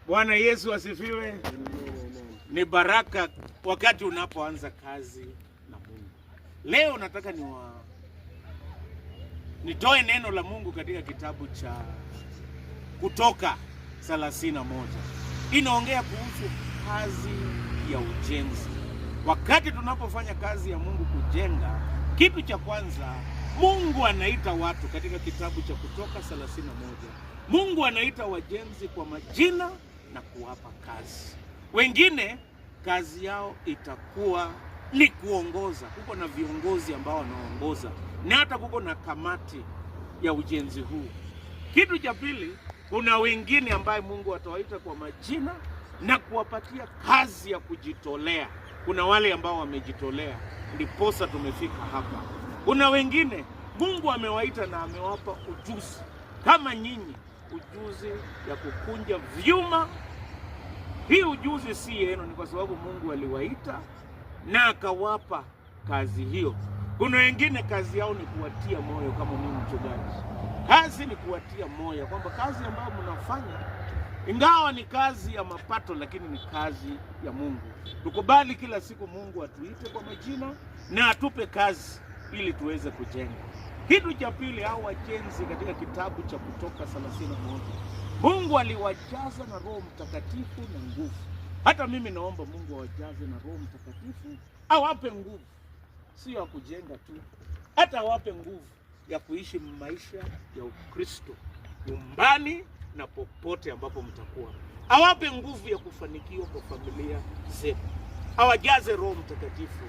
Bwana Yesu asifiwe. Ni baraka wakati unapoanza kazi na Mungu. Leo nataka nitoe neno la Mungu katika kitabu cha Kutoka 31. Inaongea kuhusu kazi ya ujenzi. Wakati tunapofanya kazi ya Mungu kujenga, kitu cha kwanza Mungu anaita watu katika kitabu cha Kutoka 31. Mungu anaita wajenzi kwa majina na kuwapa kazi. Wengine kazi yao itakuwa ni kuongoza. Kuko na viongozi ambao wanaongoza, na hata kuko na kamati ya ujenzi huu. Kitu cha pili, kuna wengine ambaye Mungu atawaita kwa majina na kuwapatia kazi ya kujitolea. Kuna wale ambao wamejitolea ndiposa tumefika hapa. Kuna wengine Mungu amewaita na amewapa ujuzi kama nyinyi, ujuzi ya kukunja vyuma. Hii ujuzi si yenu, ni kwa sababu Mungu aliwaita na akawapa kazi hiyo. Kuna wengine kazi yao ni kuwatia moyo, kama mimi mchungaji. Kazi ni kuwatia moyo kwamba kazi ambayo mnafanya, ingawa ni kazi ya mapato, lakini ni kazi ya Mungu. Tukubali kila siku Mungu atuite kwa majina na atupe kazi ili tuweze kujenga. Kitu cha pili, hao wajenzi katika kitabu cha Kutoka 31, Mungu aliwajaza na Roho Mtakatifu na nguvu. Hata mimi naomba Mungu awajaze na Roho Mtakatifu, awape nguvu, sio ya kujenga tu, hata awape nguvu ya kuishi maisha ya Ukristo nyumbani na popote ambapo mtakuwa. Awape nguvu ya kufanikiwa kwa familia zetu. Awajaze Roho Mtakatifu.